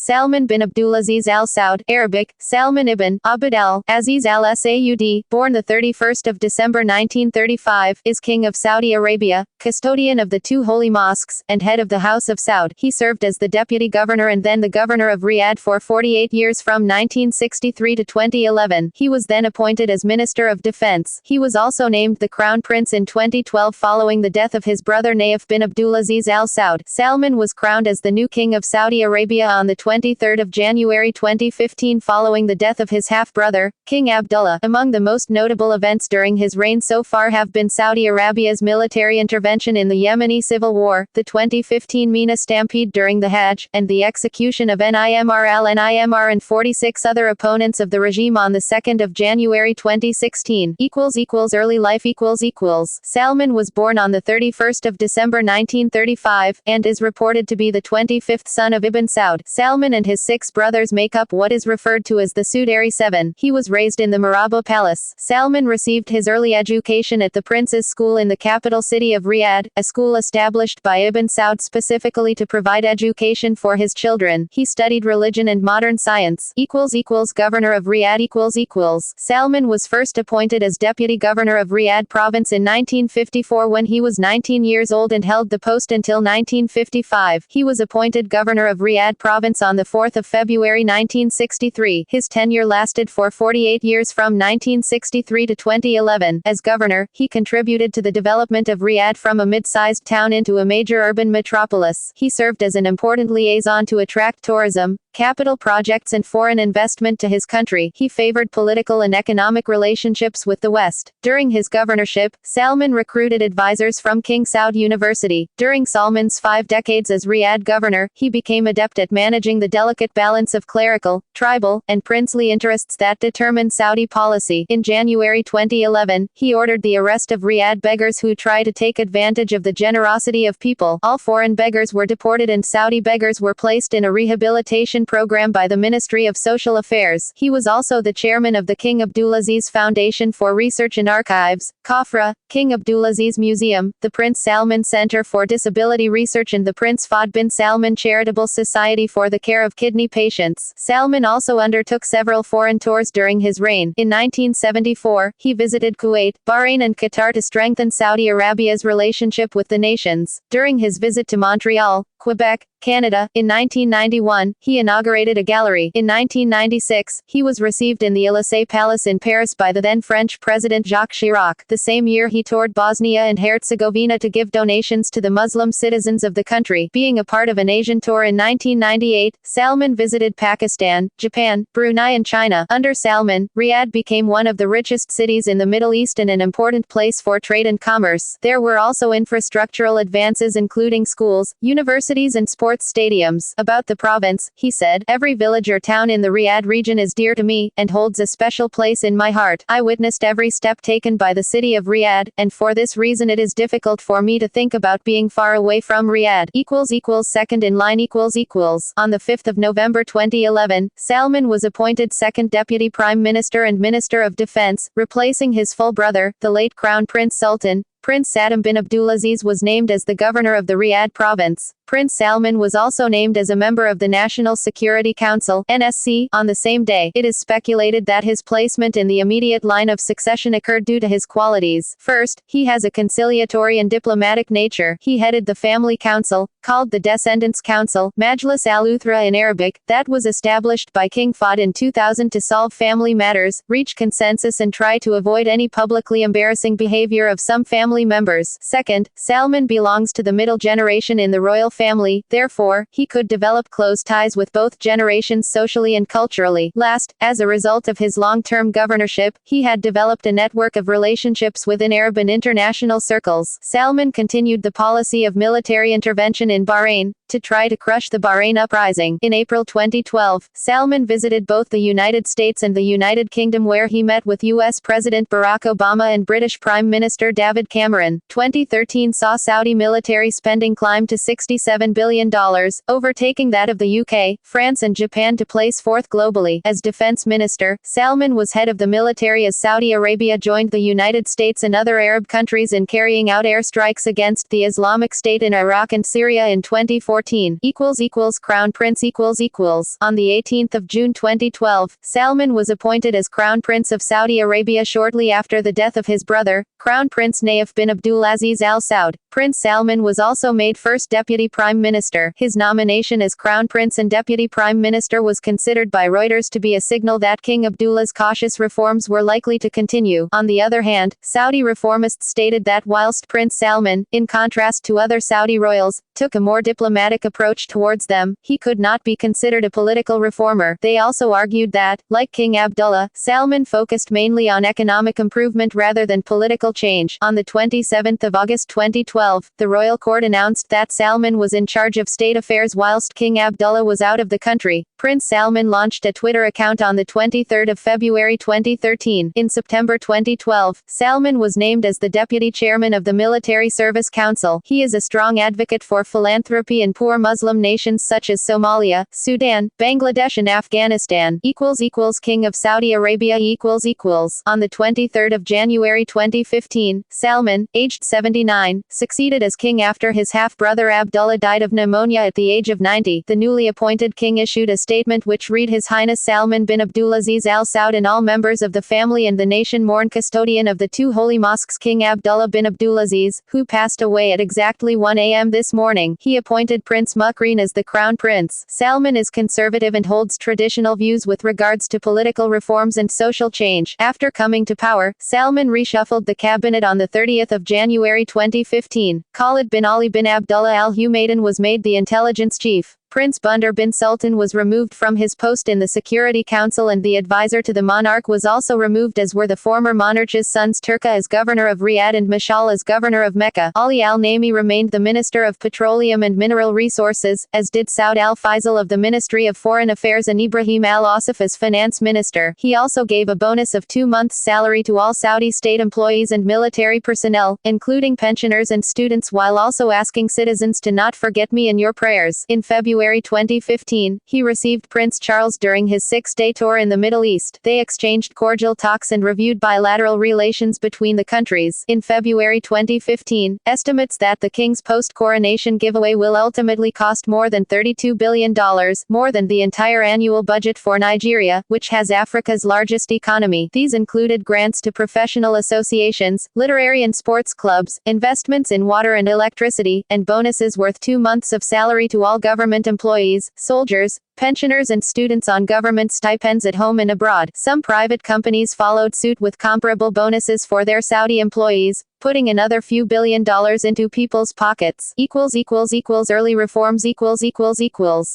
Salman bin Abdulaziz al Saud, Arabic, Salman ibn Abd al-Aziz al-Saud, born the 31st of December 1935, is king of Saudi Arabia, custodian of the two holy mosques, and head of the House of Saud. He served as the deputy governor and then the governor of Riyadh for 48 years from 1963 to 2011. He was then appointed as Minister of Defense. He was also named the Crown Prince in 2012 following the death of his brother Naif bin Abdulaziz al Saud. Salman was crowned as the new king of Saudi Arabia on the 23rd of January 2015 following the death of his half-brother, King Abdullah. Among the most notable events during his reign so far have been Saudi Arabia's military intervention in the Yemeni civil war, the 2015 Mina stampede during the Hajj, and the execution of Nimr and 46 other opponents of the regime on the 2nd of January 2016. Early life. Salman was born on the 31st of December 1935, and is reported to be the 25th son of Ibn Saud. Salman and his 6 brothers make up what is referred to as the Sudari Seven. He was raised in the Maraba Palace. Salman received his early education at the Prince's School in the capital city of Riyadh, a school established by Ibn Saud specifically to provide education for his children. He studied religion and modern science. Governor of Riyadh. Salman was first appointed as deputy governor of Riyadh province in 1954 when he was 19 years old and held the post until 1955. He was appointed governor of Riyadh province on the 4th of February 1963. His tenure lasted for 48 years from 1963 to 2011. As governor, he contributed to the development of Riyadh from a mid-sized town into a major urban metropolis. He served as an important liaison to attract tourism, capital projects and foreign investment to his country. He favored political and economic relationships with the West. During his governorship, Salman recruited advisors from King Saud University. During Salman's 5 decades as Riyadh governor, he became adept at managing the delicate balance of clerical, tribal, and princely interests that determined Saudi policy. In January 2011, he ordered the arrest of Riyadh beggars who try to take advantage of the generosity of people. All foreign beggars were deported and Saudi beggars were placed in a rehabilitation program by the Ministry of Social Affairs. He was also the chairman of the King Abdulaziz Foundation for Research and Archives, Khafra, King Abdulaziz Museum, the Prince Salman Center for Disability Research and the Prince Fahd bin Salman Charitable Society for the Care of Kidney Patients. Salman also undertook several foreign tours during his reign. In 1974, he visited Kuwait, Bahrain and Qatar to strengthen Saudi Arabia's relationship with the nations. During his visit to Montreal, Quebec, Canada, in 1991, he inaugurated a gallery. In 1996, he was received in the Élysée Palace in Paris by the then French President Jacques Chirac. The same year he toured Bosnia and Herzegovina to give donations to the Muslim citizens of the country. Being a part of an Asian tour in 1998, Salman visited Pakistan, Japan, Brunei and China. Under Salman, Riyadh became one of the richest cities in the Middle East and an important place for trade and commerce. There were also infrastructural advances including schools, universities and sports stadiums. About the province, he said, "Every village or town in the Riyadh region is dear to me, and holds a special place in my heart. I witnessed every step taken by the city of Riyadh, and for this reason it is difficult for me to think about being far away from Riyadh." Second in line. On the 5th of November 2011, Salman was appointed second deputy prime minister and minister of defense, replacing his full brother, the late Crown Prince Sultan. Prince Saud bin Abdulaziz was named as the governor of the Riyadh province. Prince Salman was also named as a member of the National Security Council (NSC) on the same day. It is speculated that his placement in the immediate line of succession occurred due to his qualities. First, he has a conciliatory and diplomatic nature. He headed the Family Council, called the Descendants Council, Majlis al-Uthra in Arabic, that was established by King Fahd in 2000 to solve family matters, reach consensus and try to avoid any publicly embarrassing behavior of some family members. Second, Salman belongs to the middle generation in the royal family, therefore, he could develop close ties with both generations socially and culturally. Last, as a result of his long-term governorship, he had developed a network of relationships within Arab and international circles. Salman continued the policy of military intervention in Bahrain, to try to crush the Bahrain uprising. In April 2012, Salman visited both the United States and the United Kingdom where he met with U.S. President Barack Obama and British Prime Minister David Cameron. 2013 saw Saudi military spending climb to $67 billion, overtaking that of the UK, France and Japan to place fourth globally. As defense minister, Salman was head of the military as Saudi Arabia joined the United States and other Arab countries in carrying out airstrikes against the Islamic State in Iraq and Syria in 2014. 2014 Crown Prince On the 18th of June 2012, Salman was appointed as Crown Prince of Saudi Arabia shortly after the death of his brother, Crown Prince Nayef bin Abdulaziz Al Saud. Prince Salman was also made first Deputy Prime Minister. His nomination as Crown Prince and Deputy Prime Minister was considered by Reuters to be a signal that King Abdullah's cautious reforms were likely to continue. On the other hand, Saudi reformists stated that whilst Prince Salman, in contrast to other Saudi royals, took a more diplomatic approach towards them, he could not be considered a political reformer. They also argued that, like King Abdullah, Salman focused mainly on economic improvement rather than political change. On the 27th of August 2012, the royal court announced that Salman was in charge of state affairs whilst King Abdullah was out of the country. Prince Salman launched a Twitter account on the 23rd of February 2013. In September 2012, Salman was named as the deputy chairman of the Military Service Council. He is a strong advocate for philanthropy in poor Muslim nations such as Somalia, Sudan, Bangladesh and Afghanistan. King of Saudi Arabia On the 23rd of January 2015, Salman, aged 79, succeeded as king after his half-brother Abdullah died of pneumonia at the age of 90. The newly appointed king issued a statement which read, His Highness Salman bin Abdulaziz Al Saud and all members of the family and the nation mourn custodian of the two holy mosques King Abdullah bin Abdulaziz, who passed away at exactly 1 a.m. this morning. He appointed Prince Mukrin as the crown prince. Salman is conservative and holds traditional views with regards to political reforms and social change. After coming to power, Salman reshuffled the cabinet on the 30th of January 2015. Khalid bin Ali bin Abdullah Al Humaydan was made the intelligence chief. Prince Bandar bin Sultan was removed from his post in the Security Council and the advisor to the monarch was also removed, as were the former monarch's sons Turka as governor of Riyadh and Mashal as governor of Mecca. Ali al-Naimi remained the Minister of Petroleum and Mineral Resources, as did Saud al-Faisal of the Ministry of Foreign Affairs and Ibrahim al-Asif as finance minister. He also gave a bonus of 2 months' salary to all Saudi state employees and military personnel, including pensioners and students, while also asking citizens to not forget me in your prayers. In February 2015, he received Prince Charles during his 6-day tour in the Middle East. They exchanged cordial talks and reviewed bilateral relations between the countries. In February 2015, estimates that the king's post-coronation giveaway will ultimately cost more than $32 billion, more than the entire annual budget for Nigeria, which has Africa's largest economy. These included grants to professional associations, literary and sports clubs, investments in water and electricity, and bonuses worth 2 months of salary to all government employees, soldiers, pensioners and students on government stipends at home and abroad. Some private companies followed suit with comparable bonuses for their Saudi employees, putting another few $billion into people's pockets. Early reforms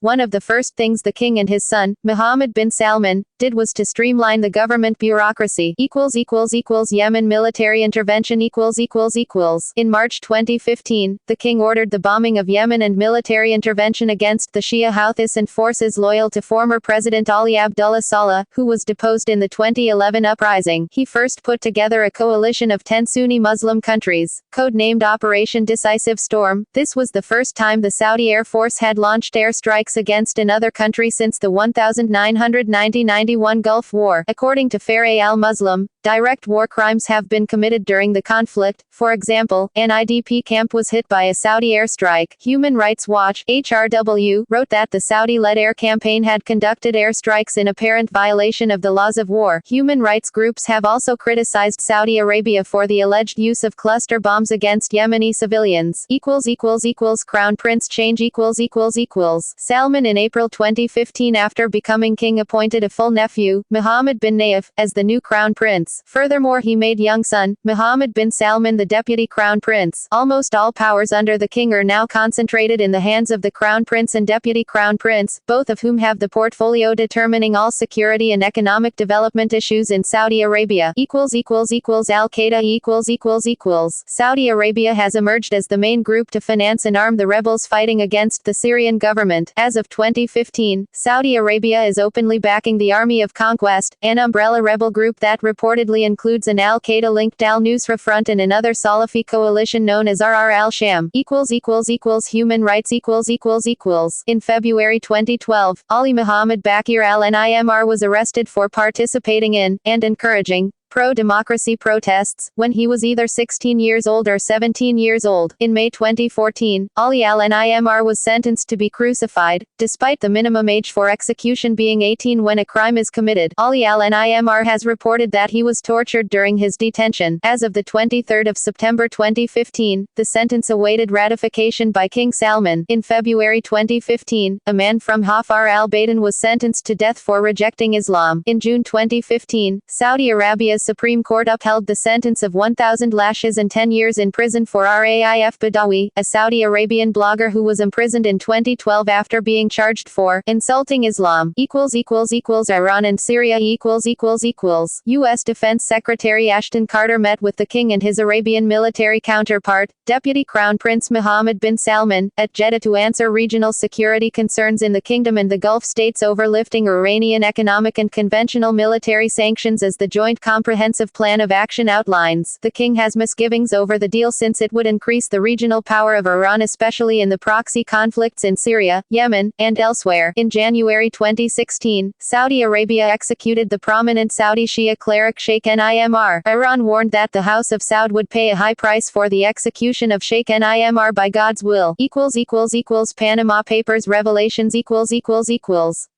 One of the first things the king and his son, Mohammed bin Salman, did was to streamline the government bureaucracy. Yemen military intervention In March 2015, the king ordered the bombing of Yemen and military intervention against the Shia Houthis and forces loyal to former President Ali Abdullah Saleh, who was deposed in the 2011 uprising. He first put together a coalition of 10 Sunni Muslim countries, codenamed Operation Decisive Storm. This was the first time the Saudi Air Force had launched airstrikes against another country since the 1990-91 Gulf War. According to Faray al-Muslim, direct war crimes have been committed during the conflict. For example, an IDP camp was hit by a Saudi airstrike. Human Rights Watch (HRW) wrote that the Saudi-led air campaign had conducted airstrikes in apparent violation of the laws of war. Human rights groups have also criticized Saudi Arabia for the alleged use of cluster bombs against Yemeni civilians. Crown Prince change Salman in April 2015, after becoming king, appointed a full nephew, Mohammed bin Nayef, as the new crown prince. Furthermore, he made young son, Mohammed bin Salman, the deputy crown prince. Almost all powers under the king are now concentrated in the hands of the crown prince and deputy crown prince, both of whom have the portfolio determining all security and economic development issues in Saudi Arabia. Al-Qaeda Saudi Arabia has emerged as the main group to finance and arm the rebels fighting against the Syrian government. As of 2015, Saudi Arabia is openly backing the Army of Conquest, an umbrella rebel group that reportedly includes an Al-Qaeda-linked Al-Nusra Front and another Salafi coalition known as RR al-Sham. Human rights In February 2012, Ali Mohammed Bakir al-Nimr was arrested for participating in, and encouraging, pro-democracy protests, when he was either 16 years old or 17 years old. In May 2014, Ali al-Nimr was sentenced to be crucified, despite the minimum age for execution being 18 when a crime is committed. Ali al-Nimr has reported that he was tortured during his detention. As of the 23rd of September 2015, the sentence awaited ratification by King Salman. In February 2015, a man from Hafar al-Badan was sentenced to death for rejecting Islam. In June 2015, Saudi Arabia's Supreme Court upheld the sentence of 1,000 lashes and 10 years in prison for Raif Badawi, a Saudi Arabian blogger who was imprisoned in 2012 after being charged for insulting Islam. Iran and Syria. U.S. Defense Secretary Ashton Carter met with the king and his Arabian military counterpart, Deputy Crown Prince Mohammed bin Salman, at Jeddah to answer regional security concerns in the kingdom and the Gulf states over lifting Iranian economic and conventional military sanctions as the joint comprehensive plan of action outlines. The king has misgivings over the deal since it would increase the regional power of Iran, especially in the proxy conflicts in Syria, Yemen, and elsewhere. In January 2016, Saudi Arabia executed the prominent Saudi Shia cleric Sheikh Nimr. Iran warned that the House of Saud would pay a high price for the execution of Sheikh Nimr by God's will. Panama Papers revelations.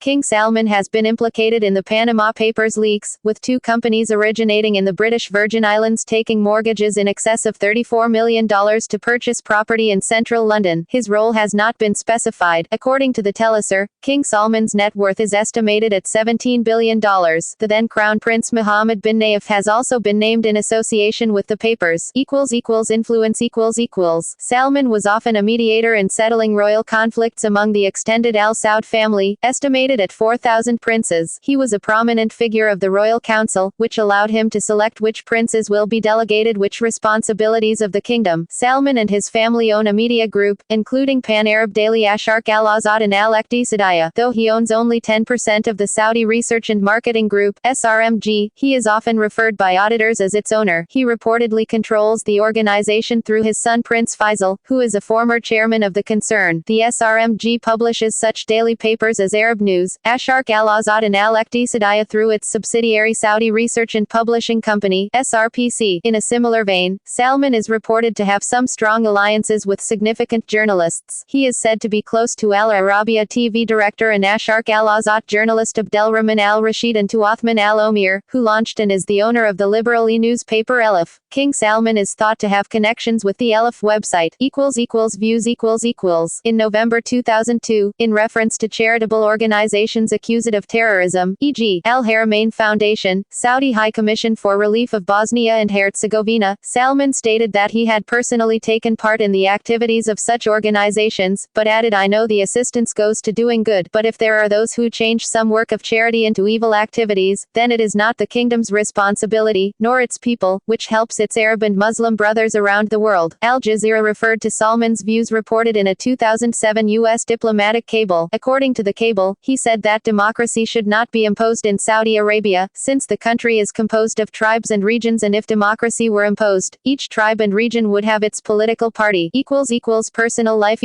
King Salman has been implicated in the Panama Papers leaks, with two companies originating in the British Virgin Islands taking mortgages in excess of $34 million to purchase property in central London. His role has not been specified. According to the Telesur, King Salman's net worth is estimated at $17 billion. The then Crown Prince Mohammed bin Nayef has also been named in association with the papers. Influence. Salman was often a mediator in settling royal conflicts among the extended Al Saud family, estimated at 4,000 princes. He was a prominent figure of the royal council, which allowed him to select which princes will be delegated which responsibilities of the kingdom. Salman and his family own a media group, including Pan-Arab daily Asharq al-Azad and al-Iqtisadiyya. Though he owns only 10% of the Saudi Research and Marketing Group, SRMG, he is often referred by auditors as its owner. He reportedly controls the organization through his son Prince Faisal, who is a former chairman of the concern. The SRMG publishes such daily papers as Arab News, Asharq al-Azad and al-Iqtisadiyya through its subsidiary Saudi Research and Publishing Company, SRPC. In a similar vein, Salman is reported to have some strong alliances with significant journalists. He is said to be close to Al Arabiya TV director and Asharq al-Azad journalist Abdelrahman al-Rashid and to Othman al-Omir, who launched and is the owner of the liberal e-newspaper Elif. King Salman is thought to have connections with the Elif website. Views. In November 2002, in reference to charitable organizations accused of terrorism, e.g., Al Haramain Foundation, Saudi High Commission for Relief of Bosnia and Herzegovina, Salman stated that he had personally taken part in the activities of such organizations, but added, "I know the assistance goes to doing good, but if there are those who change some work of charity into evil activities, then it is not the kingdom's responsibility, nor its people, which helps its Arab and Muslim brothers around the world." Al Jazeera referred to Salman's views reported in a 2007 U.S. diplomatic cable. According to the cable, he said that democracy should not be imposed in Saudi Arabia, since the country is composed of tribes and regions, and if democracy were imposed, each tribe and region would have its political party. Personal life.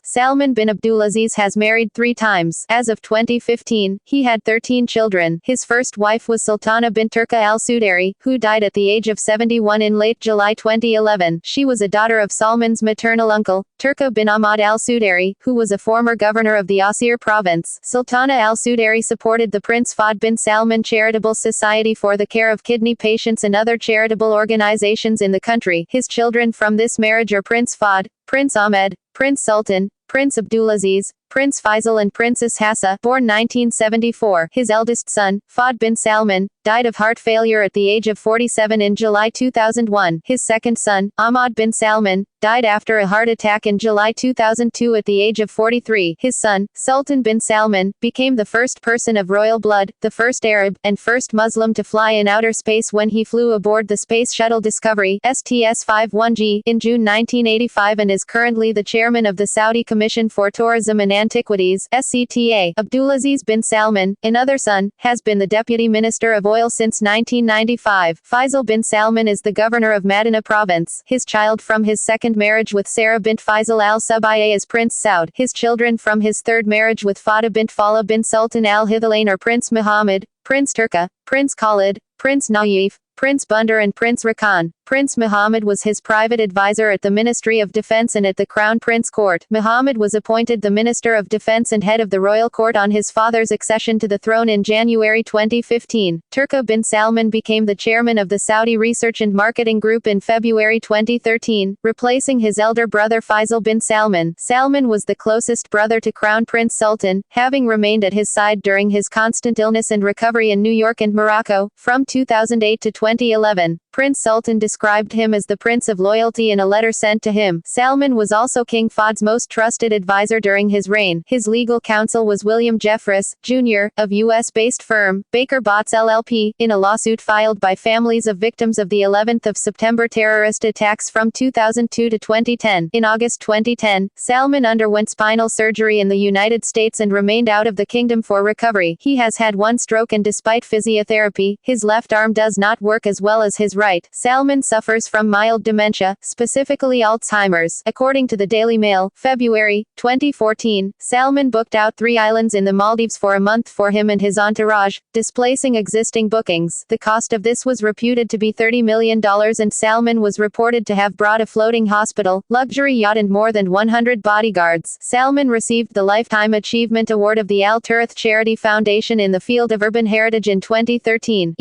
Salman bin Abdulaziz has married 3 times. As of 2015, he had 13 children. His first wife was Sultana bint Turka al-Sudairi, who died at the age of 71 in late July 2011. She was a daughter of Salman's maternal uncle, Turka bin Ahmad al-Sudairi, who was a former governor of the Asir province. Sultana al-Sudairi supported the Prince Fahd bin Salman Charitable Society for the care of kidney patients and other charitable organizations in the country. His children from this marriage are Prince Fahd, Prince Ahmed, Prince Sultan, Prince Abdulaziz, Prince Faisal and Princess Hassa, born 1974. His eldest son, Fahd bin Salman, died of heart failure at the age of 47 in July 2001. His second son, Ahmad bin Salman, died after a heart attack in July 2002 at the age of 43. His son, Sultan bin Salman, became the first person of royal blood, the first Arab, and first Muslim to fly in outer space when he flew aboard the Space Shuttle Discovery STS-51G in June 1985 and is currently the chairman of the Saudi Commission for Tourism and Antiquities SCTA. Abdulaziz bin Salman, another son, has been the deputy minister of oil since 1995. Faisal bin Salman is the governor of Madinah province. His child from his second marriage with Sarah bint Faisal al-Subayya is Prince Saud. His children from his third marriage with Fada bint Fala bin Sultan al-Hithalain are Prince Muhammad, Prince Turka, Prince Khalid, Prince Naif, Prince Bandar and Prince Rakan. Prince Muhammad was his private advisor at the Ministry of Defense and at the Crown Prince Court. Muhammad was appointed the Minister of Defense and head of the royal court on his father's accession to the throne in January 2015. Turki bin Salman became the chairman of the Saudi Research and Marketing Group in February 2013, replacing his elder brother Faisal bin Salman. Salman was the closest brother to Crown Prince Sultan, having remained at his side during his constant illness and recovery in New York and Morocco, from 2008 to 2011. Prince Sultan described him as the Prince of Loyalty in a letter sent to him. Salman was also King Fahd's most trusted advisor during his reign. His legal counsel was William Jeffress, Jr., of U.S.-based firm, Baker Botts LLP, in a lawsuit filed by families of victims of the 11th of September terrorist attacks from 2002 to 2010. In August 2010, Salman underwent spinal surgery in the United States and remained out of the kingdom for recovery. He has had one stroke and despite physiotherapy, his left arm does not work as well as his right. Salman suffers from mild dementia, specifically Alzheimer's. According to the Daily Mail, February 2014, Salman booked out 3 islands in the Maldives for a month for him and his entourage, displacing existing bookings. The cost of this was reputed to be $30 million and Salman was reported to have brought a floating hospital, luxury yacht and more than 100 bodyguards. Salman received the Lifetime Achievement Award of the Al Turth Charity Foundation in the field of urban heritage in 2013.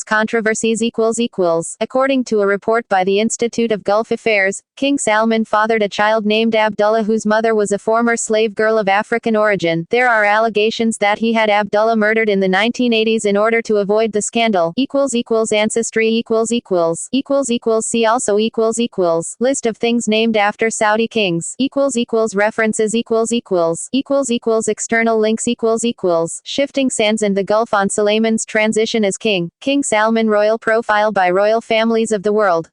Controversies According to a report by the Institute of Gulf Affairs, King Salman fathered a child named Abdullah whose mother was a former slave girl of African origin. There are allegations that he had Abdullah murdered in the 1980s in order to avoid the scandal. Ancestry See also List of things named after Saudi kings. References External links Shifting Sands and the Gulf on Sulayman's transition as king. King Salman royal profile by royal families of the world.